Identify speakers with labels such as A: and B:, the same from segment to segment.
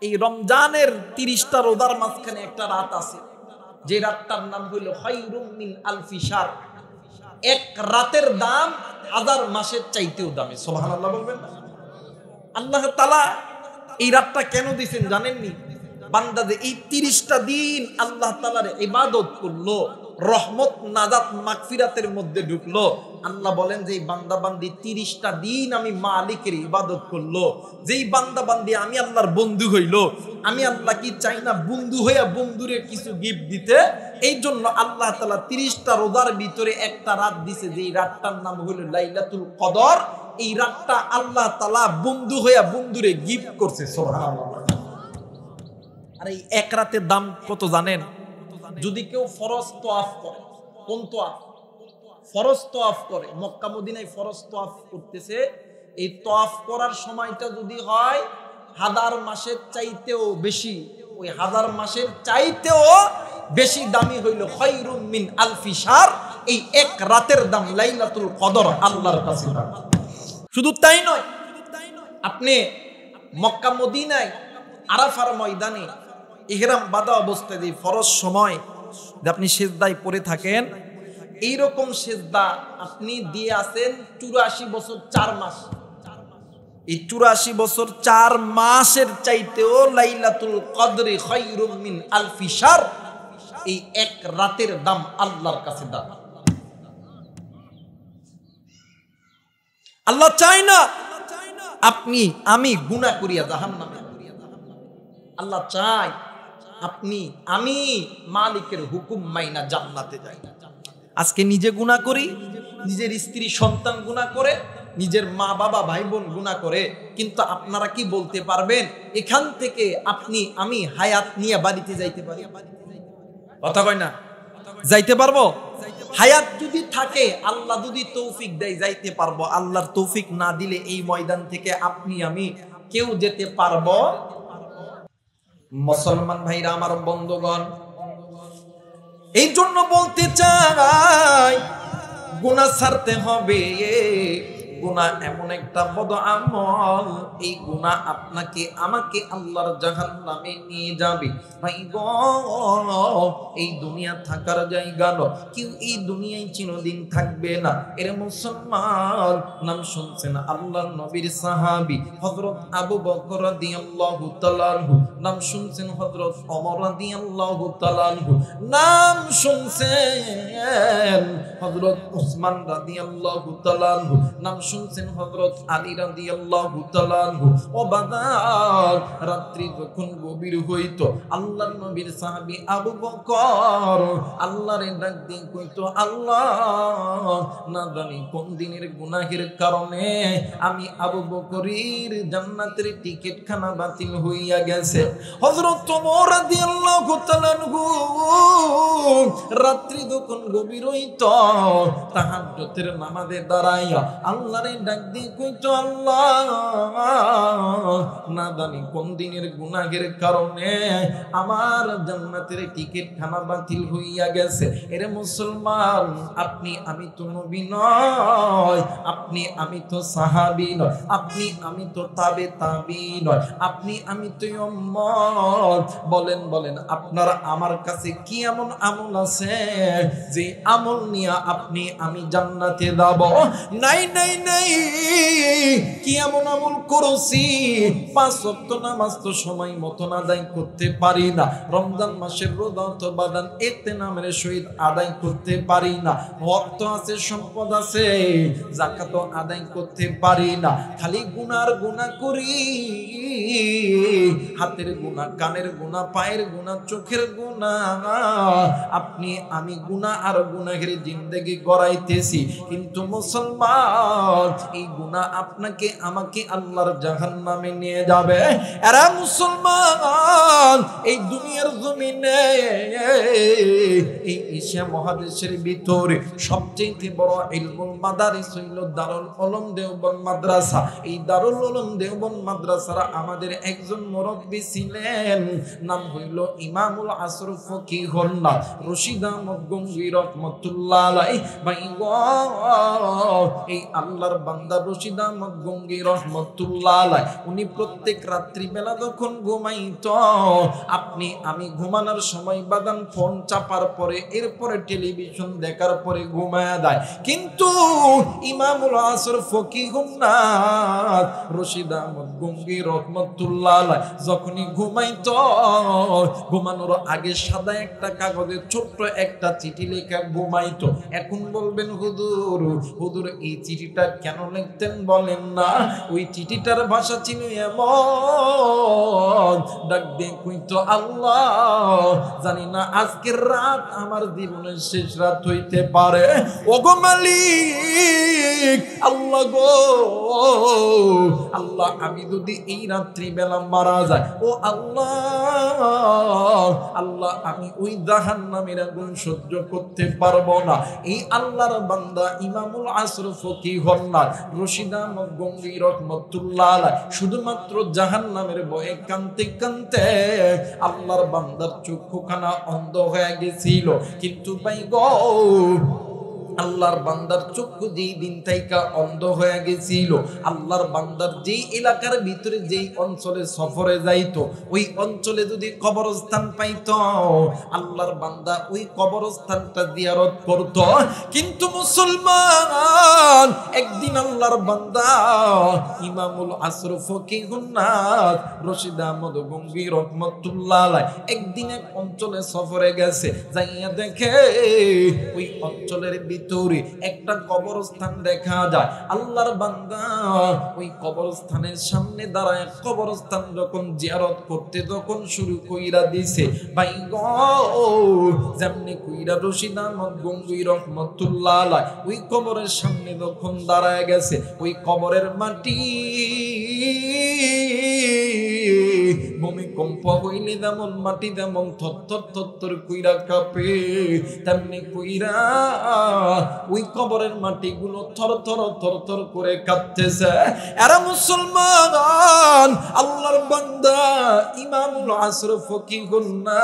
A: এই রমজানের 30টা রোজার মাঝখানে একটা রাত আছে, যে রাতটার নাম হইল খায়রুম মিন আলফি শাহর। এক রাতের দাম 1000 মাসের চাইতেও দামি। সুবহানাল্লাহ বলবেন না? আল্লাহ তাআলা এই রাতটা কেন দিয়েছেন জানেননি? বান্দা যে এই 30টা দিন আল্লাহ তাআলার ইবাদত করলো, রহমত নাজাত মাগফিরাতের মধ্যে ঢুকলো, আল্লাহ বলেন যে এই বান্দা বান্দি 30টা দিন আমি মালিকের ইবাদত করলো, যেই বান্দা বান্দি আমি আল্লাহর বন্ধু হইল, আমি আল্লাহ কি চাই না বন্ধু হইয়া বন্ধুরে কিছু গিফট দিতে? এই জন্য আল্লাহ তাআলা 30টা রোজার ভিতরে একটা রাত দিছে, যেই রাতটার নাম হইল লাইলাতুল কদর। এই রাতটা আল্লাহ তাআলা বন্ধু হইয়া বন্ধুরে গিফট করছে। সুবহানাল্লাহ। আর এই এক রাতের দাম কত জানেন? যদি কেউ ফরজ তোয়াফ করে, কোন তোয়াফ? ফরজ তোয়াফ করে, মক্কা মদিনায় ফরজ তোয়াফ করতেছে, এই তোয়াফ করার সময়টা যদি হয় 1000 মাসের চাইতেও বেশি, ওই 1000 মাসের চাইতেও বেশি দামি হইল খায়রুম মিন আলফি শাহর। এই এক রাতের দাম লাইলাতুল কদর আল্লাহর কাছে দাম। শুধু তাই নয়, আপনি মক্কা মদিনায় আরাফার ময়দানে ইহরাম বাঁধা অবস্থায় যে ফরজ সময় যে আপনি সিজদায় পড়ে থাকেন, এইরকম সিজদা আপনি দিয়ে আছেন 84 বছর 4 মাস। এই 84 বছর 4 মাসের চাইতেও লাইলাতুল কদরি খায়রুম মিন আলফি শাহর। এই এক রাতের দাম আল্লাহর কাছে দাম। আল্লাহ চায় না আপনি আমি গুনাহ করিয়া জাহান্নামে, আল্লাহ চায় আপনি আমি মালিকের হুকুম মাইনা জান্নাতে যাই। আজকে নিজে গুনাহ করি, নিজের স্ত্রী সন্তান গুনাহ করে, নিজের মা বাবা ভাই বোন গুনাহ করে, কিন্তু আপনারা কি বলতে পারবেন এখান থেকে আপনি আমি হায়াত নিয়ে বাড়িতে যাইতে পারি? কথা কয় না? যাইতে পারবো? হায়াত যদি থাকে, আল্লাহ যদি তৌফিক দেয় যাইতে পারবো। আল্লাহর তৌফিক না দিলে এই ময়দান থেকে আপনি আমি কেউ যেতে পারবো? মুসলমান ভাইরা আমার, বন্ধুগণ, এই জন্য বলতে চাই গুনাহ ছাড়তে হবে। গুনাহ এমন একটা বদ আমল, এই গুনাহ আপনাকে আমাকে আল্লাহর জাহান্নামে নিয়ে যাবে। ভাই গো, এই দুনিয়া থাকার জায়গা নয়, কেউ এই দুনিয়ায় চিরদিন থাকবে না। এর মুসলমান, নাম শুনছেন আল্লাহর নবীর সাহাবী হযরত আবু বকর রাদিয়াল্লাহু তাআলা আনহু, নাম শুনছেন হযরত ওমর রাদিয়াল্লাহু তাআলা আনহু, নাম শুনছেন হযরত উসমান রাদিয়াল্লাহু তাআলা আনহু, নাম শুনছেন হযরত আলী রাদিয়াল্লাহু তাআলা আনহু। ও বাদার, রাত্রি যখন গভীর হইতো, আল্লাহর নবীর সাহাবী আবু বকর আল্লাহরে ডাক দিয়ে কইতো, আল্লাহ, না জানি কোন দিনের গুনাহের কারণে আমি আবু বকরের জান্নাতের টিকিট খানা বাতিল হইয়া গেছে। হযরত ওমর রাদিয়াল্লাহু তাআলা আনহু রাত্রি যখন গভীর হইতো, তাহাজ্জুদের নামাজে দাঁড়াইয়া আল্লাহরে ডাক দিয়ে কইতো, আল্লাহ, না জানি কোন দিনের গুনাহের কারণে আমার জান্নাতের টিকিট খানা বাতিল হইয়া গেছে। এরে মুসলমান, আপনি আমি তো নবী নয়, আপনি আমি তো সাহাবী নয়, আপনি আমি তো তাবি নয়, আপনি আমি তো উম্মত। বলেন বলেন, আপনার আমার কাছে কি এমন আমল আছে যে আমল নিয়ে আপনি আমি জান্নাতে যাব? নাই নাই নাই। কি এমন আমল করেছি? 5 ওয়াক্ত নামাজ তো সময় মতন আদায় করতে পারি না, রমজান মাসের রোজা তো বাদান ইহতিনামের সহিত আদায় করতে পারি না, অর্থ আছে, সম্পদ আছে, যাকাত আদায় করতে পারি না, খালি গুনার গুনাহ করি। হাতের গুনাহ, কানের গুনাহ, পায়ের গুনাহ, চোখের গুনাহ। আপনি আমি গুনাহ আর গুনাহের জিন্দেগি গড়াইতেছি। কিন্তু মুসলমান, এই গুনাহ আপনাকে আমাকে আল্লাহর জাহান্নামে নিয়ে যাবে। এরা মুসলমান, এই দুনিয়ার জমিনে, এই এশিয়া মহাদেশের ভিতরে সবচেয়ে বড় ইলমুল মাদারিস হইল দারুল উলুম দেওবন্দ মাদ্রাসা। এই দারুল উলুম দেওবন্দ মাদ্রাসার আমাদের একজন মুরব্বী নবী ছিলেন, নাম হইল ইমামুল আসর ফকিহুল্লাহ রশিদ আহমদ গঙ্গোহী রাহমাতুল্লাহ আলাইহি। ভাই গো, এই আল্লাহর বান্দা রশিদ আহমদ গঙ্গোহী রাহমাতুল্লাহ আলাইহি উনি প্রত্যেক রাত্রি বেলা যখন ঘুমাইতো, আপনি আমি ঘুমানোর সময় বাদান ফোন চাপার পরে এরপরে টেলিভিশন দেখার পরে ঘুমায়া যায়, কিন্তু ইমামুল আসর ফকিহুল্লাহ রশিদ আহমদ গঙ্গোহী রাহমাতুল্লাহ আলাইহি যখনই ঘুমাইতো, ঘুমানোর আগে সাদা একটা কাগজে ছোট্ট একটা চিঠি লেখা ঘুমাইতো। এখন বলবেন হুজুর, হুজুর এই চিঠিটা কেন লিখতেন বলেন না? ওই চিঠিটার ভাষা ছিল এমন, ডাক দিয়ে কইতো, আল্লাহ জানি না আজকের রাত আমার জীবনের শেষ রাত হইতে পারে, ওগো মালিক আল্লাহ গো, আল্লাহ আমি যদি এই রাত্রি বেলা মারা যায়, ও আল্লাহ, আল্লাহ আমি ওই জাহান্নামের আগুন সহ্য করতে পারবো না। এই আল্লাহর বান্দা ইমামুল আসর ফকিহুল্লাহ রশিদ আহমদ গঙ্গোহী রাহমাতুল্লাহ আলাইহি শুধুমাত্র জাহান্নামের ভয়ে কাঁদতে কাঁদতে আল্লাহর বান্দার চক্ষুখানা অন্ধ হয়ে গেছিল। কিন্তু ভাই গো, আল্লাহর বান্দার চক্ষু যেই দিন থেকে অন্ধ হয়ে গেছিল, আল্লাহর বান্দার যেই এলাকার ভিতরে যেই অঞ্চলে সফরে যাইতো, ওই অঞ্চলে যদি কবরস্থান পাইতো, আল্লাহর বান্দা ওই কবরস্থানটা জিয়ারত করত। কিন্তু মুসলমান, একদিন আল্লাহর বান্দা ইমামুল আসর ফকিহুল্লাহ রশিদ আহমদ গঙ্গোহী রাহমাতুল্লাহ আলাইহি একদিন এক অঞ্চলে সফরে গেছে, যাইয়া দেখে ওই অঞ্চলের ভিতরে একটা কবরস্থান দেখা যায়। আল্লাহর বান্দা ওই কবরস্থানের সামনে দাঁড়ায় কবরস্থান যখন জিয়ারত করতে যখন শুরু কইরা দিছে, ভাই গো, যেমনি কইরা রশিদ আহমদ গঙ্গোহী রাহমাতুল্লাহ আলাইহি ওই কবরের সামনে যখন দাঁড়ায় গেছে, ওই কবরের মাটি ভূমিকম্প হইলে যেমন মাটি যেমন থরথর থরথর কইরা কাঁপে, তেমনি কইরা ওই কবরের মাটিগুলো থরথর থরথর করে কাঁপতেছে। এরা মুসলমান, আল্লাহর বান্দা ইমামুল আসর ফকিহুল্লাহ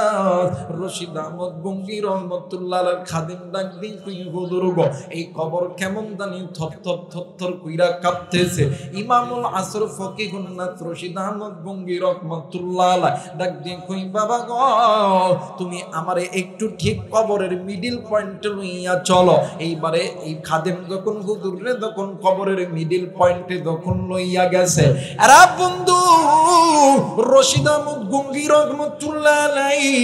A: রশিদ আহমদ গঙ্গোহী রাহমাতুল্লাহ আলাইহির খাদিম ডাক দিন, কই হুজুর গো, এই কবর কেমন জানি থরথর থরথর কইরা কাঁপতেছে। ইমামুল আসর ফকিহুল্লাহ রশিদ আহমদ গঙ্গোহী রাহমাতুল্লাহ আলাইহি ডাক দিন, কই বাবা গো, তুমি আমারে একটু ঠিক কবরের মিডল পয়েন্টে লইয়া চলো। এইবারে এই খাদেম যখন হুজুরে যখন কবরের মিডল পয়েন্টে যখন লইয়া গেছে, আরে বন্ধু রশিদ আহমদ গঙ্গোহী রাহমাতুল্লাহ আলাইহি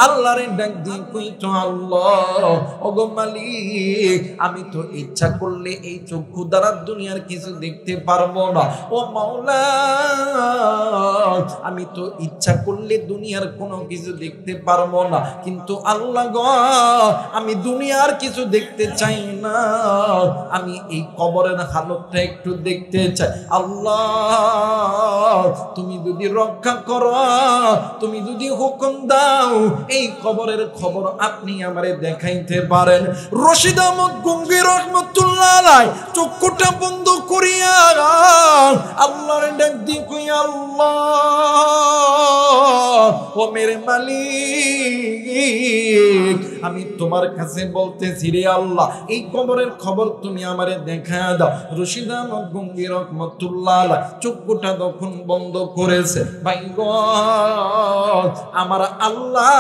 A: আল্লাহরে ডাক দিয়ে কইতো, আল্লাহ ওগো মালিক, আমি তো ইচ্ছা করলে এই চক্ষু দ্বারা দুনিয়ার কিছু দেখতে পারবো না, ও মাওলা আমি তো ইচ্ছা করলে দুনিয়ার কোনো কিছু দেখতে পারবো না, কিন্তু আল্লাহ গো, আমি দুনিয়ার কিছু দেখতে চাই না, আমি এই কবরের হালতটা একটু দেখতে চাই। আল্লাহ তুমি যদি রক্ষা করো, তুমি যদি হুকুম দাও, এই কবরের খবর আপনি আমারে দেখাইতে পারেন। রশিদ আহমদ গঙ্গোহী রাহমাতুল্লাহ আলাইহি চক্ষুটা বন্ধ করিয়া আল্লাহর ডাক দিয়ে কই, আল্লাহ ও মেরে মালিক, আমি তোমার কাছে বলতেছি রে আল্লাহ, এই কবরের খবর তুমি আমারে দেখা দাও। রশিদ আহমদ গঙ্গোহী রাহমাতুল্লাহ আলাইহি চক্ষুটা তখন বন্ধ করেছে। ভাই গো, আমার আল্লাহ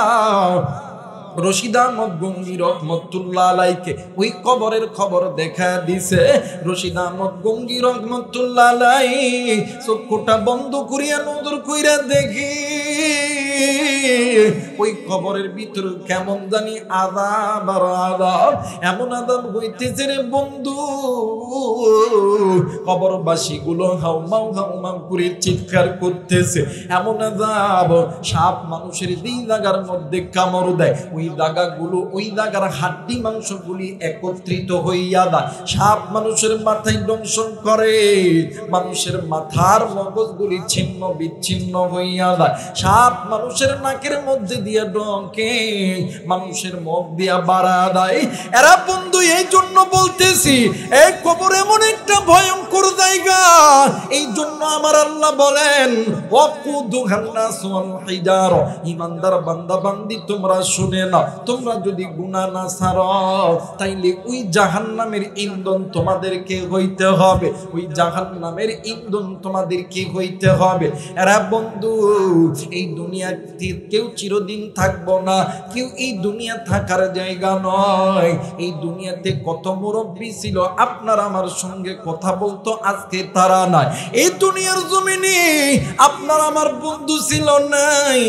A: রশিদ আহমদ গঙ্গোহী রাহমাতুল্লাহ আলাইহিকে ওই কবরের খবর দেখা দিছে। রশিদ আহমদ গঙ্গোহী রাহমাতুল্লাহ আলাইহি চক্ষুটা বন্ধ করিয়া নজর কইরা দেখি ওই কবরের ভিতর কেমন জানি আযাব আর আযাব, এমন আযাব হইতেছে রে বন্ধু, কবরবাসী গুলো হাউমাউ হাউমাউ করে চিৎকার করতেছে। এমন আযাব, সাপ মানুষের যেই জায়গার মধ্যে কামড় দেয়, ওই জায়গাগুলো ওই জায়গার হাড্ডি মাংসগুলি একত্রিত হইয়া যায়। সাপ মানুষের মাথায় দংশন করে, মানুষের মাথার মগজগুলি ছিন্ন বিচ্ছিন্ন হইয়া যায়। সাপ মানুষের নাকের মধ্যে দিয়া ঢোকে, মানুষের মুখ দিয়া বাড়া দেয়। এরা বন্ধু এই জন্য বলতেছি, এই কবর এমন একটা ভয়ঙ্কর ভয়ঙ্কর জায়গা। এই জন্য আমার আল্লাহ বলেন ওয়াকুদুহান নাস ওয়াল হিজার, ঈমানদার বান্দা বান্দি তোমরা শুনে নাও, তোমরা যদি গুনাহ না ছাড়ো তাইলে ওই জাহান্নামের ইন্ধন তোমাদেরকে হইতে হবে, ওই জাহান্নামের ইন্ধন তোমাদেরকে হইতে হবে। এরা বন্ধু, এই দুনিয়াতে কেউ চিরদিন থাকবো না, কেউ এই দুনিয়া থাকার জায়গা নয়। এই দুনিয়াতে কত মুরব্বী ছিল আপনার আমার সঙ্গে কথা বলতো, আজকে তারা নাই। এই দুনিয়ার জমিনে আপনার আমার বন্ধু ছিল নাই,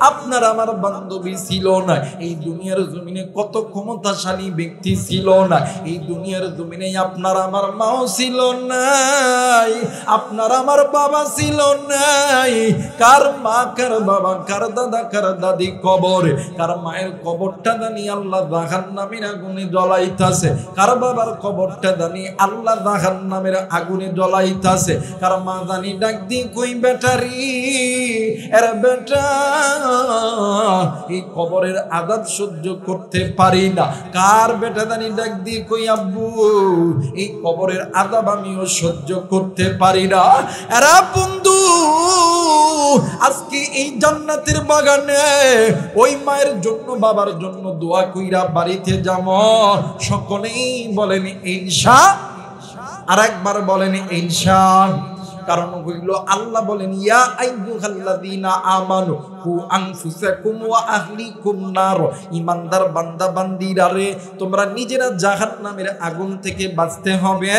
A: আপনার আমার বান্ধবী ছিল না। এই দুনিয়ার জমিনে কত ক্ষমতাশালী ব্যক্তি ছিল না। এই দুনিয়ার জমিনে আপনার আমার মাও ছিল নাই, আপনার আমার বাবা ছিল নাই। কার মা কার বাবা কার দাদা কার দাদি কবরে, কার মায়ের কবরটা জানি আল্লাহ জাহান্নামের আগুনে জ্বলাইতাছে, কার বাবার কবরটা জানি আল্লাহ জাহান্নামের আগুনে জ্বলাইতাছে। কার মা জানি ডাক দি কই বেটারি, এর বেটা এই কবরের আযাব সহ্য করতে পারি না। কার বেটা জানি ডাক দি কই আব্বু এই কবরের আযাব আমিও সহ্য করতে পারি না। এরা বন্ধু, আজকে এই জান্নাতের বাগানে ওই মায়ের জন্য বাবার জন্য দোয়া কইরা বাড়িতে যাবো। সকলেই বলেন ইনশাআল্লাহ, আর একবার বলেন ইনশাআল্লাহ। কারণ হইল আল্লাহ বলেন ইয়া আইয়ুহাল্লাযীনা আমানু কু আনফুসাকুম ওয়া আহলিকুম নার, ঈমানদার বান্দা বান্দীরা রে, তোমরা নিজেরা জাহান্নামের আগুন থেকে বাঁচতে হবে,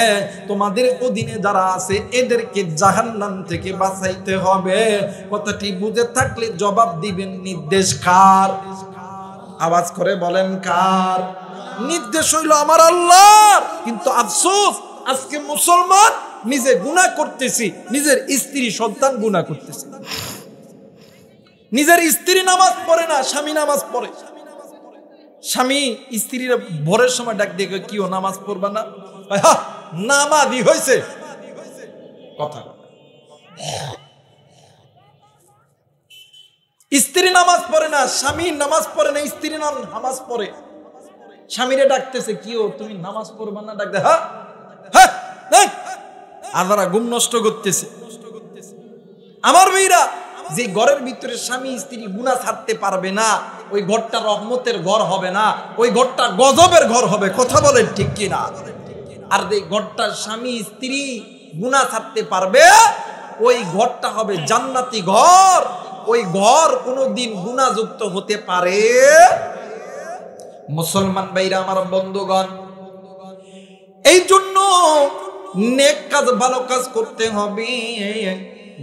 A: তোমাদের অধীনে যারা আছে এদেরকে জাহান্নাম থেকে বাঁচাইতে হবে। কথাটি বুঝে থাকলে জবাব দিবেন নির্দেশ কার? আওয়াজ করে বলেন কার? নির্দেশ হইল আমার আল্লাহর। কিন্তু আফসোস আজকে মুসলমান নিজে গুনাহ করতেছি, নিজের স্ত্রী সন্তান গুনাহ করতেছে। নিজের স্ত্রী নামাজ পড়ে না, স্বামী নামাজ পড়ে। স্বামী স্ত্রীর ভোরের সময় ডাক দিয়ে কি ও নামাজ পড়বা না? নামাজি হয়েছে কথা। স্ত্রী নামাজ পড়ে না, স্বামী নামাজ পড়ে না, স্ত্রী নামাজ পড়ে। স্বামীরে ডাকতেছে কি ও তুমি নামাজ পড়বা না? ডাক দে হ্যাঁ হ্যাঁ, আদারা ঘুম নষ্ট করতেছে। আমার মেয়েরা, যে ঘরের ভিতরে স্বামী স্ত্রী গুনাহ ছাড়তে পারবে না, ওই ঘরটা রহমতের ঘর হবে না, ওই ঘরটা গজবের ঘর হবে। কথা বলেন ঠিক কিনা? আর যে ঘরটা স্বামী স্ত্রী গুনাহ ছাড়তে পারবে, ওই ঘরটা হবে জান্নাতি ঘর। ওই ঘর কোনোদিন গুনাহযুক্ত হতে পারে। মুসলমান ভাইরা আমার বন্ধুগণ, এই জন্য নেক কাজ ভালো কাজ করতে হবে,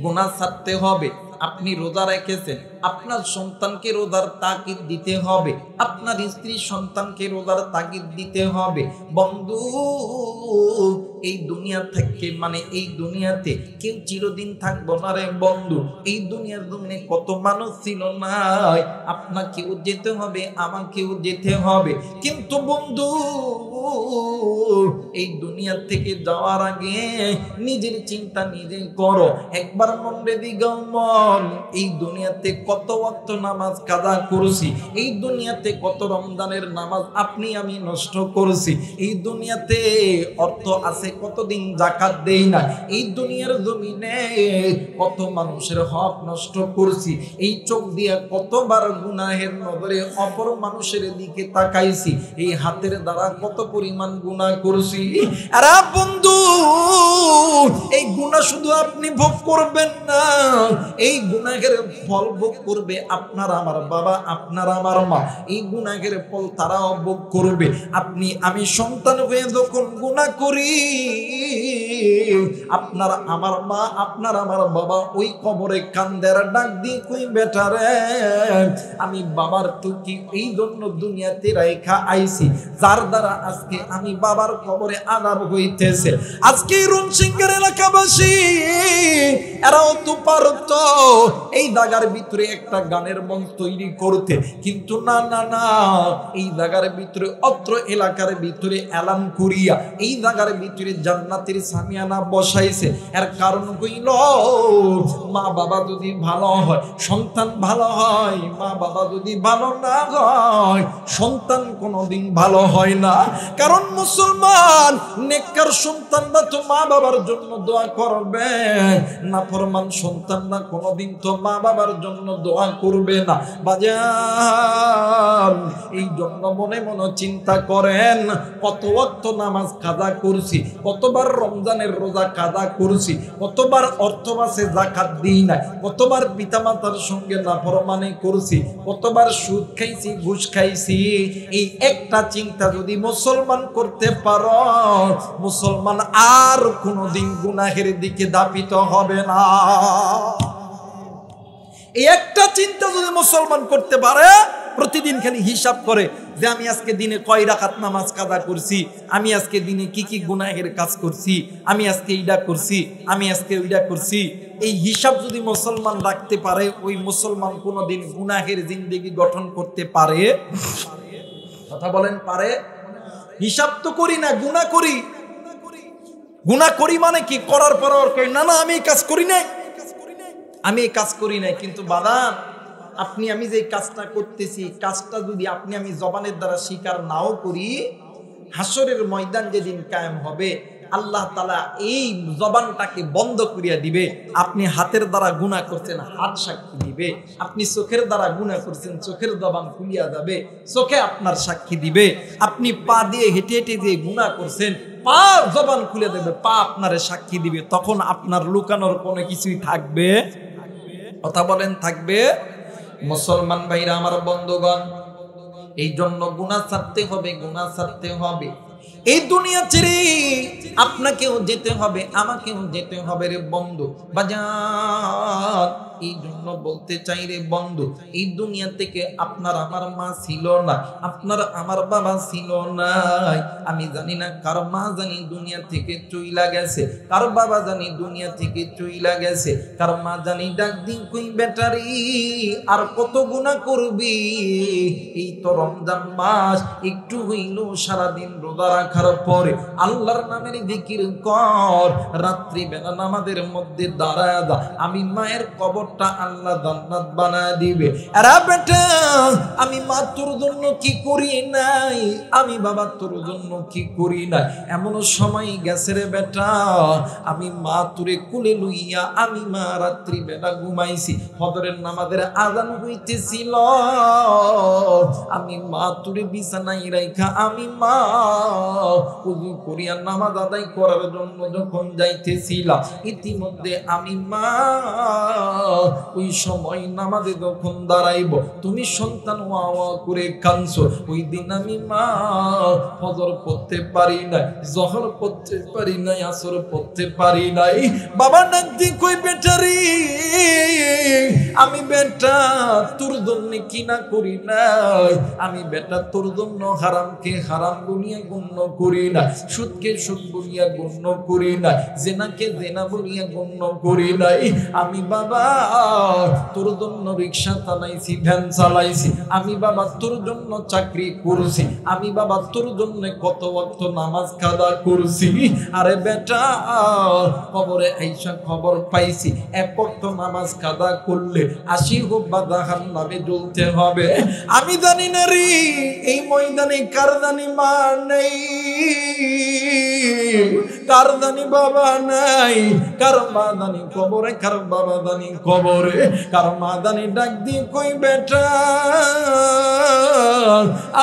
A: গুনাহ ছাড়তে হবে। আপনি রোজা রেখেছেন, আপনার সন্তানকে রোজার তাকিদ দিতে হবে, আপনার স্ত্রী সন্তানকে রোজার তাকিদ দিতে হবে। বন্ধু, এই দুনিয়া থেকে মানে এই দুনিয়াতে কেউ চিরদিন থাকবো না রে বন্ধু। এই দুনিয়ার জমিনে কত মানুষ ছিল না, আপনাকেও যেতে হবে, আমাকেও যেতে হবে। কিন্তু বন্ধু, এই দুনিয়া থেকে যাওয়ার আগে নিজের চিন্তা নিজে করো। একবার মনে দিগাও মন, এই দুনিয়াতে কত ওয়াক্ত নামাজ কাজা করেছি, এই দুনিয়াতে কত রমজানের নামাজ আপনি আমি নষ্ট করেছি, এই দুনিয়াতে অর্থ আছে কতদিন যাকাত দেই না, এই দুনিয়ার জমিনে কত মানুষের হক নষ্ট করেছি, এই চোখ দিয়ে কতবার গুনাহের নজরে অপর মানুষের দিকে তাকাইছি, এই হাতের দ্বারা কত পরিমাণ গুনাহ করেছি। আরে বন্ধু, এই গুনাহ শুধু আপনি ভোগ করবেন না, এই গুনাহের ফল ভোগ করবে আপনার আমার বাবা, আপনার আমার মা। এই গুনাহের ফল তারাও ভোগ করবে। আপনি আমি সন্তান হয়ে যখন গুনাহ করি, আপনার আমার মা, আপনার আমার বাবা ওই কবরে কান্দের ডাক দিয়ে কই বেটা রে, আমি বাবার টুকি এই জন্য দুনিয়াতে রেখা আইছি, যার দ্বারা আজকে আমি বাবার কবরে আযাব হইতেছে। আজকে রণসিংহের এলাকাবাসী এরাও তো পারতো এই জায়গার ভিতরে একটা গানের মঞ্চ তৈরি করতে, কিন্তু না না না, এই জায়গার ভিতরে অত্র এলাকার ভিতরে এলান করিয়া এই জায়গার ভিতরে জান্নাতের সামিয়ানা বসাইছে। এর কারণ কইল, মা বাবা যদি ভালো হয় সন্তান ভালো হয়, মা বাবা যদি ভালো না হয় সন্তান কোনোদিন ভালো হয় না। কারণ মুসলমান নেককার সন্তানরা তো মা বাবার জন্য দোয়া করবে, নাফরমান সন্তানরা কোনোদিন তো মা বাবার জন্য দোয়া করবে না। বাজার এই জন্য মনে মনে চিন্তা করেন, কত ওয়াক্ত নামাজ কাজা করছি, কতবার রমজানের রোজা কাজা করছি, কতবার অর্থ মাসে যাকাত দিই না, কতবার পিতামাতার সঙ্গে নাফরমানি করছি, কতবার সুদ খাইছি, ঘুষ খাইছি। এই একটা চিন্তা যদি মুসলমান করতে পারো, মুসলমান আর কোনোদিন গুনাহের দিকে ধাবিত হবে না। এই একটা চিন্তা যদি মুসলমান করতে পারে, প্রতিদিন খালি হিসাব করে যে আমি আজকে দিনে কয় রাকাত নামাজ কাজা করছি, আমি আজকে দিনে কি কি গুনাহের কাজ করছি, আমি আজকে এইটা করছি, আমি আজকে ওইটা করছি, এই হিসাব যদি মুসলমান রাখতে পারে, ওই মুসলমান কোনোদিন গুনাহের জিন্দেগি গঠন করতে পারে? কথা বলেন, পারে? হিসাব তো করি না, গুনাহ করি। গুনাহ করি মানে কি? করার পর না না আমি এই কাজ করি নাই, আমি এই কাজ করি নাই। কিন্তু বাদাম, আপনি আমি যে কাজটা করতেছি, কাজটা যদি আপনি আমি জবানের দ্বারা স্বীকার নাও করি, হাসরের ময়দান যেদিন কায়েম হবে, আল্লাহ তাআলা এই জবানটাকে বন্ধ করিয়া দিবে। আপনি হাতের দ্বারা গুনাহ করছেন, হাত সাক্ষী দিবে। আপনি চোখের দ্বারা গুনাহ করছেন, চোখের জবান খুলিয়া যাবে, চোখে আপনার সাক্ষী দিবে। আপনি পা দিয়ে হেঁটে হেঁটে যে গুনাহ করছেন, পা জবান খুলে দেবে, পা আপনারে সাক্ষী দিবে। তখন আপনার লুকানোর কোনো কিছুই থাকবে? কথা বলেন, থাকবে? মুসলমান ভাইরা আমার, বন্ধুগণ, এই জন্য গুনাহ ছাড়তে হবে, গুনাহ ছাড়তে হবে। এই দুনিয়া ছেড়ে আপনাকেও যেতে হবে, আমাকেও যেতে হবে রে বন্ধু। বাজার এই জন্য বলতে চাই রে বন্ধু, এই দুনিয়া থেকে আপনার আমার মা ছিল না, আপনার আমার বাবা ছিল না। আমি জানি না কার মা জানি দুনিয়া থেকে চইলা গেছে, কার বাবা জানি দুনিয়া থেকে চইলা গেছে, কার মা জানি ডাক দিন কই বেটারি আর কত গুনাহ করবি। এই তো রমজান মাস, একটু হইল সারাদিন রোজা রাখার পরে আল্লাহর নামের জিকির কর, রাত্রি বেলা নামাজের মধ্যে দাঁড়ায় যা, আমি মায়ের কবরটা আল্লাহ জান্নাত বানায় দিবে। আরে বেটা, আমি মা তোর জন্য কি করি নাই, আমি বাবা তোর জন্য কি করি নাই। এমন সময় গেছে রে বেটা, আমি মা তোরে কোলে লইয়া, আমি মা রাত্রি বেলা ঘুমাইছি, ফজরের নামাজের আযান হইতেছিল, আমি মা তোরে বিছানায় রাইখা, আমি মা ওযু করিয়া নামাজ আদায় করার জন্য যখন যাইতেছিলাম, ইতিমধ্যে আমি মা ওই সময় নামাজে যখন দাঁড়াইব, তুমি সন্তান ওয়া ওয়া করে কাঁদছো। ওই দিন আমি মা ফজর পড়তে পারি নাই, জোহর পড়তে পারি নাই, আসর পড়তে পারি নাই। বাবা ডাক দি কই বেটারি, আমি বেটা তোর জন্য কি না করি নাই, আমি বেটা তোর জন্য হারামকে হারাম বলিয়া গণ্য করি না, সুদকে সুদ বলিয়া গণ্য করি না, জেনাকে জেনা বলিয়া গণ্য করি নাই। আমি বাবা তোর জন্য রিক্সা চালাইছি, ভ্যান চালাইছি, আমি বাবা তোর জন্য চাকরি করছি, আমি বাবা তোর জন্য কত ওয়াক্ত নামাজ কাজা করছি। আরে বেটা, কবরে আইসা খবর পাইছি, এক ওয়াক্ত নামাজ কাজা করলে 80 হোক বা জাহান্নামে জ্বলতে হবে। আমি জানি না রে এই ময়দানে কার জানি মা নেই, কার জানি বাবা নাই, কার মা জানি কবরে, কার বাবা জানি কবরে, কার মা জানি ডাক দিয়ে কই বেটা,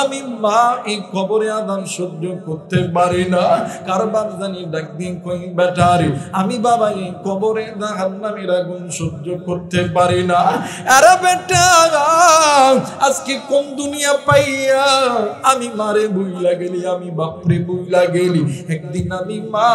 A: আমি মা এই কবরে আযান সহ্য করতে পারি না, কার বাপ জানি ডাক দিয়ে কই বেটা রে, আমি বাবা এই কবরে জাহান্নামের আগুন সহ্য করতে পারি না। আরে বেটা, আজকে কোন দুনিয়া পাইয়া আমি মারে বুইলা গেলি, আমি বাপরে বুইলা গেলি। একদিন আমি মা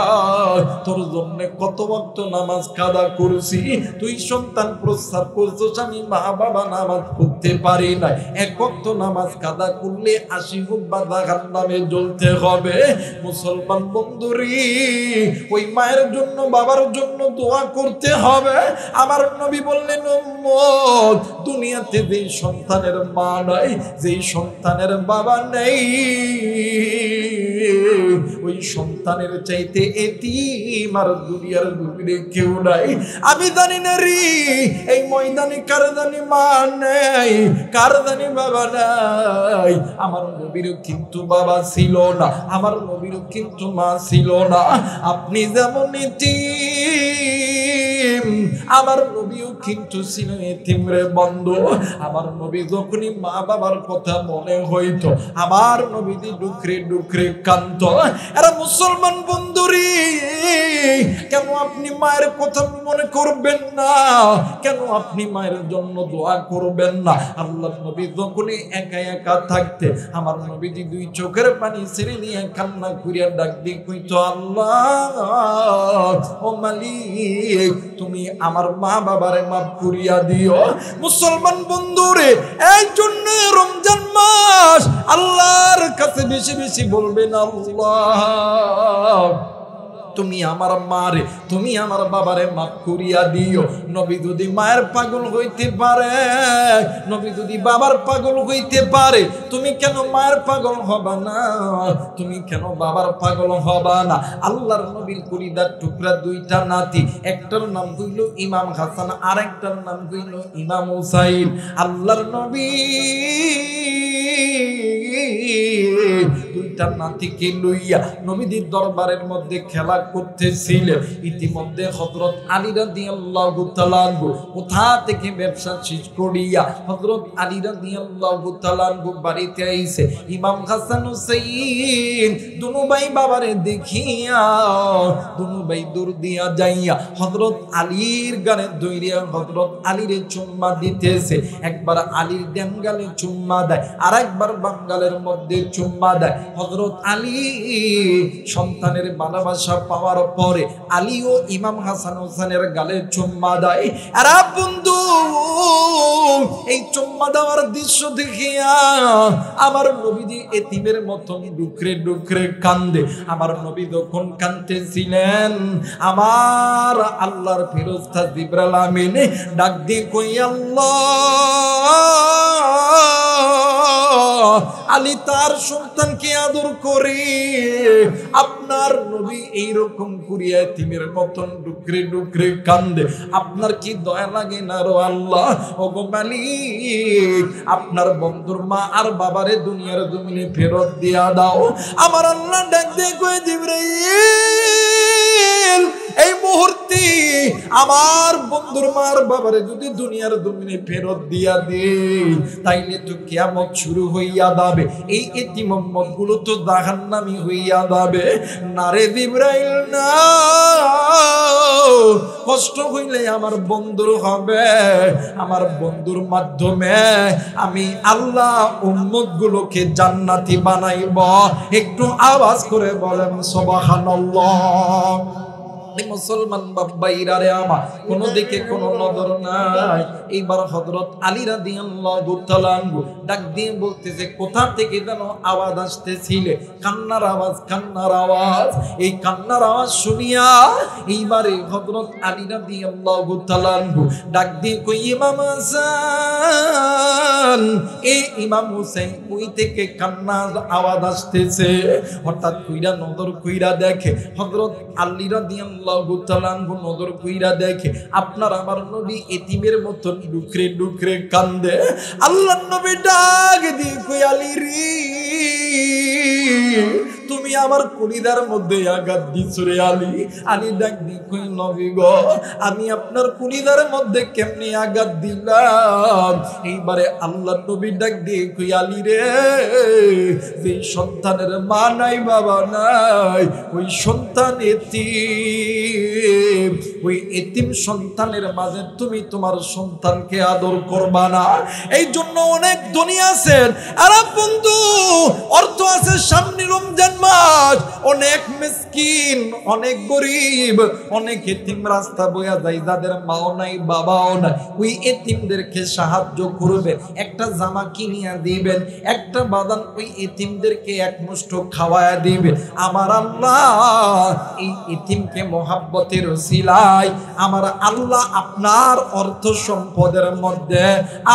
A: তোর জন্য কত ওয়াক্ত নামাজ কাজা করছি, তুই সন্তান প্রস্তাব করছিস, আমি মা বাবা নামাজ পড়তে পারি না। এক ওয়াক্ত নামাজ কাজা করলে 80 হোক বা জাহান্নামে জ্বলতে হবে। মুসলমান বন্ধুরি, ওই মায়ের জন্য বাবার জন্য দোয়া করতে হবে। আমার নবী বললেন, উম্মত দুনিয়া দুনিয়াতে যেই সন্তানের মা নাই, যেই সন্তানের বাবা নেই, ওই সন্তানের চাইতে এতিম আর দুনিয়ার বুকে কেউ নাই। আমি জানি না রে এই ময়দানে কার জানি মা নেই, কার জানি বাবা নাই। আমার নবীরও কিন্তু বাবা ছিল না, আমার নবীরও কিন্তু মা ছিল না। আপনি যেমন এতিম, আমার নবীও কিন্তু ছিল এতিম রে বন্ধু। আমার নবী যখনই মা বাবার কথা মনে হইতো, আমার নবীজি ডুকরে ডুকরে কাঁদত। এরা মুসলমান বন্ধুরি, কেন আপনি মায়ের কথা মনে করবেন না? কেন আপনি মায়ের জন্য দোয়া করবেন না? আল্লাহ নবী যখনই একা একা থাকতে, আমার নবীজি দুই চোখের পানি ছেড়ে দিয়ে কান্না করিয়া ডাক দিয়ে কইতো, আল্লাহ ও মালিক, তুমি আমার মা বাবারে মাফ করিয়া দিও। মুসলমান বন্ধুরে, এই জন্য রমজান মাস আল্লাহর কাছে বেশি বেশি বলবেন, আল্লাহ তুমি আমার মারে, তুমি আমার বাবারে মাফ করিয়া দিও। নবী যদি মায়ের পাগল হইতে পারে, নবী যদি বাবার পাগল হইতে পারে, তুমি কেন মায়ের পাগল হবা না? তুমি কেন বাবার পাগল হবা না? আল্লাহর নবীর কলিজার টুকরা দুইটা নাতি, একটার নাম হইল ইমাম হাসান, আর একটার নাম হইল ইমাম হুসাইন। আল্লাহর নবী দুইটা নাতিকে লইয়া নবীদের দরবারের মধ্যে খেলা করতেছিলেন। ইতিমধ্যে হযরত আলী রাদিয়াল্লাহু তাআলা কোথা থেকে ব্যবসা শেষ করিয়া হযরত আলী রাদিয়াল্লাহু তাআলা বাড়িতে আইছে। ইমাম হাসান হুসাইন দুনো ভাই বাবারে দেখিয়া দুনো ভাই দূর দিয়া যাইয়া হযরত আলীর গানে দইরিয়া হযরত আলীরে চুম্মা দিতেছে। একবার আলীর ডান গালে চুম্মা দেয়, আর একবার বাম গালের মধ্যে চুম্মা দেয়। হযরত আলী সন্তানের ভালোবাসা পাওয়ার পরে আলীও ইমাম হাসান হোসেনের গালে চুম্মা দেয়। আর বন্ধু, এই চুম্মা দেওয়ার দৃশ্য দেখিয়া আমার নবীজি এতিমের মতন ডুকরে ডুকরে কান্দে। আমার নবী যখন কাঁদতেছিলেন, আমার আল্লাহর ফেরেশতা জিবরাইল আমিন ডাক দিয়ে কই, আল্লাহ আলী তার সন্তানকে আদর করে, আপনার নবী এইরকম করিয়া এতিমের মতন ডুকরে ডুকরে কান্দে। আপনার কি দয়া লাগে না রো আল্লাহ? ওগো মালিক, আপনার বন্ধুর মা আর বাবারে দুনিয়ার জমিনে ফেরত দিয়া দাও। আমার আল্লাহ ডাক দিয়ে কয়ে, জিবরাইল এই মুহূর্তে আমার বন্ধুর মার বাবারে যদি দুনিয়ার জমিনে ফেরত দিয়া দে, তাইলে তো কিয়ামত শুরু হইয়া যাবে, এই এতিম উম্মত গুলো তো জাহান্নামী হইয়া যাবে। না রে জিবরাইল না, কষ্ট হইলে আমার বন্ধুর হবে, আমার বন্ধুর মাধ্যমে আমি আল্লাহ উম্মত গুলোকে জান্নাতি বানাইব। একটু আওয়াজ করে বলেন সুবহানাল্লাহ। মুসলমান বাবাইরা রে আমার, কোন দিকে কোন নজর নাই। এইবার হযরত আলী রাদিয়াল্লাহু তাআলা ডাক দিয়ে বলতেছে, কোথা থেকে যেন আওয়াজ আসতেছিল, কান্নার আওয়াজ, কান্নার আওয়াজ। এই কান্নার আওয়াজ শুনিয়া এইবারে হযরত আলী রাদিয়াল্লাহু তাআলা ডাক দিয়ে কই, ইমাম হাসান, এই ইমাম হুসাইন কই থেকে কান্নার আওয়াজ আসতেছে। হঠাৎ কইরা নজর কইরা দেখে হযরত আলী রাদিয়াল্লাহু তাআলা নজর কইরা দেখে আপনার আমার নবী এতিমের মতন ডুকরে ডুকরে কান্দে। আল্লাহর নবী ডাক দিয়ে কই, আলী রে, তুমি আমার কলিজার মধ্যে আঘাত দিছো রে আলী। আলী ডাক দিয়ে কই, নবী গো, আমি আপনার কলিজার মধ্যে কেমনে আঘাত দিলাম? এইবারে আল্লাহর নবী ডাক দিয়ে কই, আলী রে, যে সন্তানের মা নাই বাবা নাই, ওই সন্তান এতিম, ওই এতিম সন্তানের মাঝে তুমি তোমার সন্তানকে আদর করবা না। এই জন্য অনেক ধনী আছেন, আর বন্ধু অর্থ আছে, সামনে রমজান মাস অনেক মিসকিন, অনেক গরিব, অনেক এতিম রাস্তা বইয়া যায়, যাদের মাও নাই বাবাও নাই, ওই এতিমদেরকে সাহায্য করবে, একটা জামা কিনিয়া দিবেন, একটা বাদাম ওই এতিমদেরকে এক মুষ্ঠ খাওয়ায়া দিবে। আমার আল্লাহ এই এতিমকে মোহাব্বতের উসিলায় আমার আল্লাহ আপনার অর্থ সম্পদের মধ্যে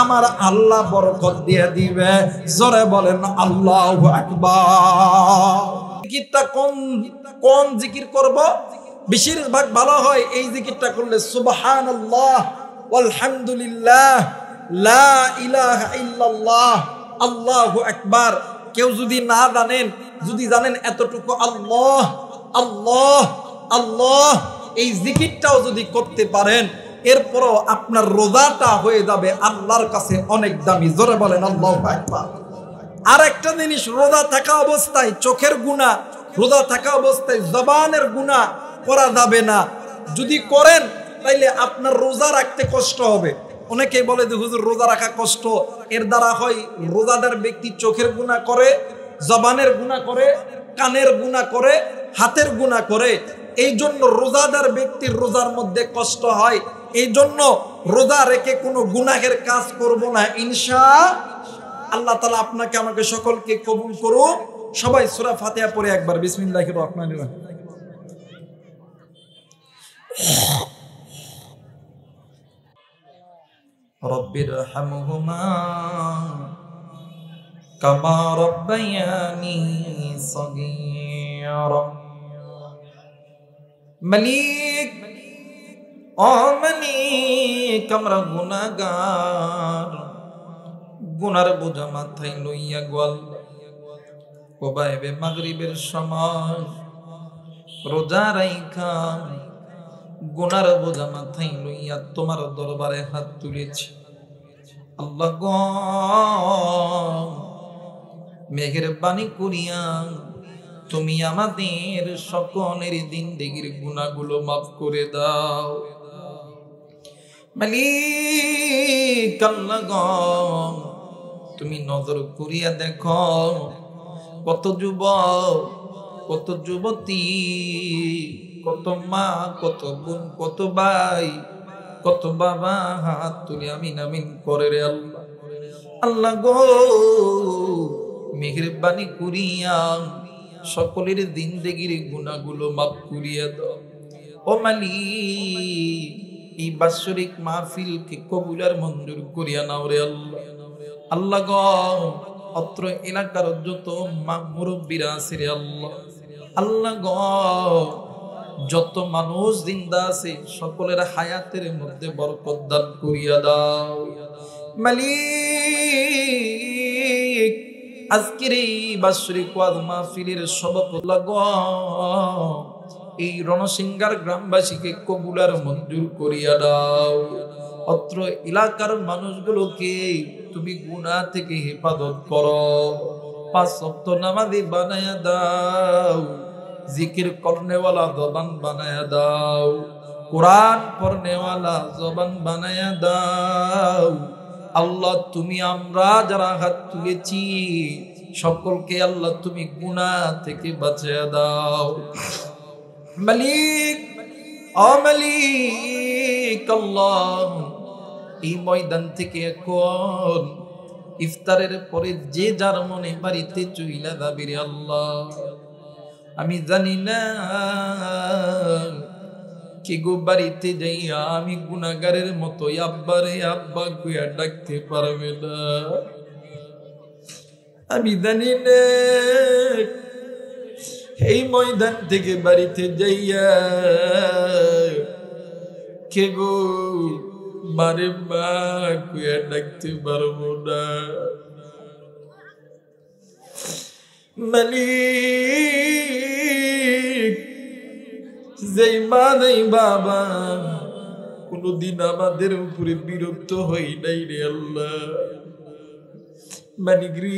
A: আমার আল্লাহ বরকত দিয়ে দিবে। জোরে বলেন আল্লাহু আকবার। জিকিরটা কোন জিকির করব? বেশিরভাগ ভালো হয় এই জিকিরটা করলে সুবহানাল্লাহ আলহামদুলিল্লাহ লা ইলাহা ইল্লাল্লাহ আল্লাহু আকবার। কেউ যদি না জানেন, যদি জানেন এতটুকু আল্লাহ আল্লাহ আল্লাহ, এই জিকিরটাও যদি করতে পারেন, এরপরও আপনার রোজাটা হয়ে যাবে আল্লাহর কাছে অনেক দামি। জোরে বলেন আল্লাহু আকবার। আর একটা জিনিস, রোজা থাকা অবস্থায় চোখের গুনাহ, রোজা থাকা অবস্থায় জবানের গুনাহ করা যাবে না। যদি করেন তাইলে আপনার রোজা রাখতে কষ্ট হবে। অনেকেই বলে যে হুজুর রোজা রাখা কষ্ট, এর দ্বারা হয় রোজাদার ব্যক্তি চোখের গুনাহ করে, জবানের গুনাহ করে, কানের গুনাহ করে, হাতের গুনাহ করে। এই জন্য রোজাদার ব্যক্তির রোজার মধ্যে কষ্ট হয়। এই জন্য রোজা রেখে কোনো গুনাহের কাজ করব না ইনশাআল্লাহ তাআলা। আপনাকে আমাকে সকলকে কবুল করুন। সবাই সূরা ফাতিহা পড়ে একবার বিসমিল্লাহির রহমানির রহিম। রব্বিরহামহুমা কামা রাব্বায়ানি সগীরা। মালিক ও মালিক, আমরা গুনাহগার, গুনার বোঝা মাথায় লইয়া গোয়াল কোবাইবে মাগরিবের সময় রোজা রাইখা গুনার বোঝা মাথায় লইয়া তোমার দরবারে হাত তুলেছি। আল্লাহ গো, মেহেরবানি করিয়া তুমি আমাদের সকলের জিন্দেগির গুনাহগুলো মাফ করে দাও। মালিক আল্লাহ গো, তুমি নজর করিয়া দেখো কত যুবক, কত যুবতী, কত মা, কত বোন, কত ভাই, কত বাবা হাত তুলে আমিন আমিন করে রে আল্লাহ। আল্লাহ গো, মেহেরবানি করিয়া সকলের জিন্দেগির গুনাহগুলো মাফ করিয়া দাও। ও মালিক, এই বাৎসরিক মাহফিলকে কবুল আর মঞ্জুর করিয়া নাও রে আল্লাহ। আল্লাহ গো, অত্র এলাকার যত মুরব্বীরা আছে রে আল্লাহ, আল্লাহ গো, যত মানুষ জিন্দা আছে সকলের হায়াতের মধ্যে বরকত দান করিয়া দাও। মালিক, আজকের এই বাৎসরিক ওয়াজ মাহফিলের সভাপতি এই রণসিংহার গ্রামবাসীকে কবুল আর মঞ্জুর করিয়া দাও। অত্র এলাকার মানুষগুলোকে তুমি গুনাহ থেকে হেফাজত করো। 5 ওয়াক্ত নামাজি বানায়া দাও, জিকির করনেওয়ালা জবান বানায়া দাও, কোরআন পড়নেওয়ালা জবান বানায়া দাও। আল্লাহ, তুমি আমরা যারা হাত তুলেছি সকলকে আল্লাহ তুমি গুনাহ থেকে বাঁচিয়ে দাও। মালিক ও মালিক আল্লাহ, এই ময়দান থেকে এখন ইফতারের পরে যে যার মনে বাড়িতে চইলা যাবি রে আল্লাহ, আমি জানি না কে গো বাড়িতে যাইয়া আমি গুনাহগারের মতো আব্বারে আব্বা কইয়া ডাকতে পারবে না। আমি জানি না এই ময়দান থেকে বাড়িতে যাইয়া কে গো মারে মা কইয়া ডাকতে পারবো না। মালিক, যেই মা নেই বাবা কোনদিন আমাদের উপরে বিরক্ত হই নাই রে আল্লাহ। মালিক রে,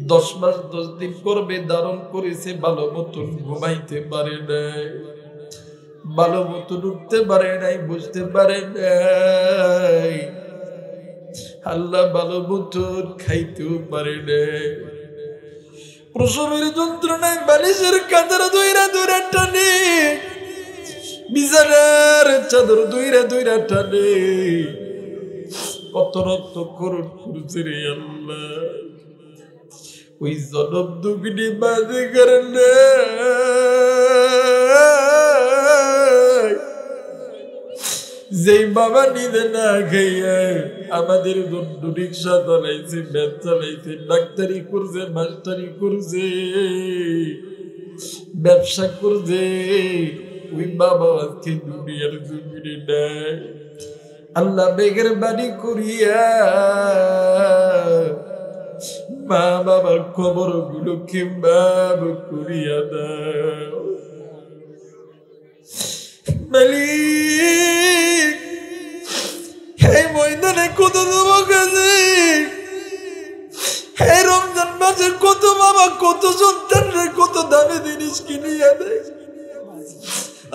A: 10 মাস 10 দিন করবে ধারণ করেছে, ভালো মতন ঘুমাইতে পারে নাই, ভালো মতন উঠতে পারে নাই, বুঝতে পারে নাই আল্লাহ, ভালো মতন খাইতেও পারে নাই। প্রসবের যন্ত্রণায় বালিশের কাঁধের দইরা দইরা টানে, বিছানার চাদর দইরা দইরা টানে। কত রক্ত করুন করছে রে আল্লাহ। ওই জনম দুঃখিনী বাজে কারণে যেই বাবা নিজে না খাইয়া আমাদের জন্য রিক্সা চালাইছে, ভ্যান চালাইছে, ডাক্তারি করছে, মাস্টারি করছে, ব্যবসা করছে, ওই বাবা আজকে দুনিয়ার জমিনে নাই। আল্লাহ বেগের বাড়ি করিয়া মা বাবার খবর গুলো কিংবাব করিয়া দাও মালিক। এই ময়দানে কত যুবক আছে, এই রমজান মাসে কত বাবা কত সন্তানরা কত দামি জিনিস কিনিয়া দেয়।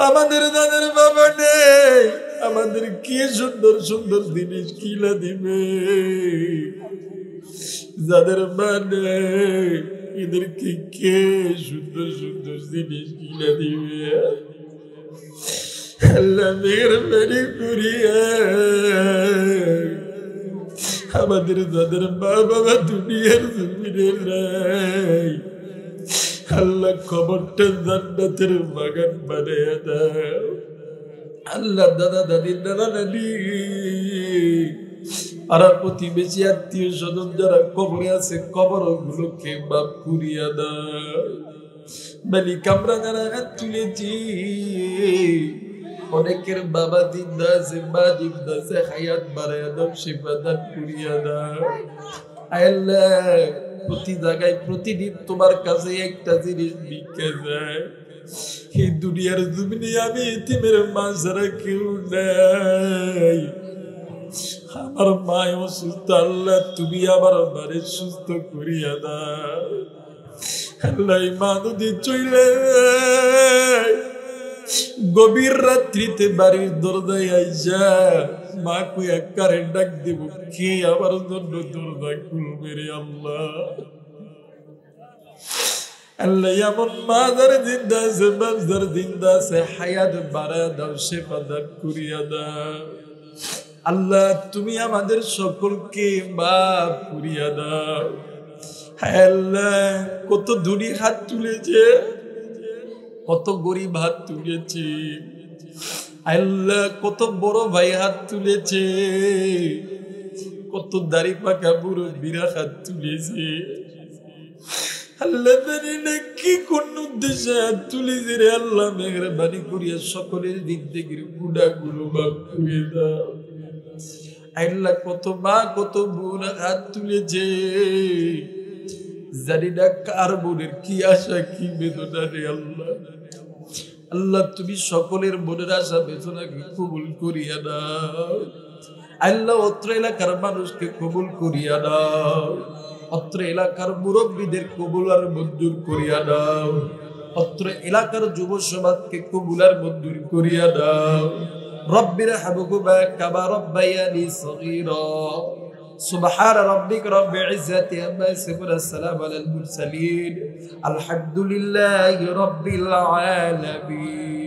A: আমাদের দাদের বাবা নেই, আমাদের কি সুন্দর সুন্দর জিনিস কিনা দিবে। যাদের মানে এদেরকে কে সুন্দর সুন্দর জিনিস কিনা দিবে। আল্লাহ মেহেরবানি করিয়া আমাদের যাদের মা বাবা দুনিয়ার জমিনে নাই, আল্লাহ খবরটা জান্নাতের বাগান বানাইয়া দাও। আল্লাহ দাদা দাদি নানা নানি আর প্রতিবেশী আত্মীয় স্বজন যারা কবরে আছে কবর গুলোকে মাফ করিয়া দাও মালিক। আমরা যারা হাত তুলেছি অনেকের বাবা জিন্দা আছে, মা জিন্দা আছে, হায়াত বাড়াইয়া দাও, শিফা দান করিয়া দাও। আল্লাহ প্রতি জায়গায় প্রতিদিন তোমার কাছে একটা জিনিস ভিক্ষা যায়। এই দুনিয়ার জমিনে আমি এতিমের মা ছাড়া কেউ নাই। আমার মা অসুস্থ, আল্লাহ তুমি আমার মারে সুস্থ করিয়া দাও। আল্লাহ মা যদি চলে গভীর রাত্রিতে বাড়ির দরজায় আইসা মা কইয়া কারেন্ট ডাক দেব, কে আমার জন্য দরজা খুলবে রে আল্লাহ। আল্লাহ এমন মা যারা জিন্দা আছে, বাপ যারা জিন্দা আছে, হায়াত বাড়ায় দাও, সেবা দান করিয়া দাও। আল্লাহ তুমি আমাদের সকলকে মাফ করিয়া দাও। আল্লাহ কত ধনী হাত তুলেছে, কত গরিব হাত তুলেছে, আল্লাহ কত বড় ভাই হাত তুলেছে, কত দাড়ি পাকা বুড়ো বিরা হাত তুলেছে। আল্লাহ জানি না কি কোন উদ্দেশ্যে হাত তুলেছে রে আল্লাহ। মেহেরবানি করিয়া সকলের জিন্দেগির গুনাহগুলো মাফ করে দাও। আল্লাহ কত মা কত বোন হাত তুলেছে, জানি না কার বোনের কি আশা কি বেদনা রে আল্লাহ। আল্লাহ তুমি সকলের মনের আশা বেদনাকে কবুল করিয়া দাও। আল্লাহ অত্র এলাকার মানুষকে কবুল করিয়া দাও, অত্র এলাকার মুরব্বীদের কবুল আর মঞ্জুর করিয়া দাও, অত্র এলাকার যুব সমাজকে কবুল আর মঞ্জুর করিয়া দাও। রব্বির হাবকুমা কামা রব্বায়ানি সগীরা। সুবহান রাব্বিকা রাব্বিল ইজ্জাতি আম্মা ইয়াসিফুন, আসসালামু আলাল মুরসালিন, আলহামদুলিল্লাহি রাব্বিল আলামিন।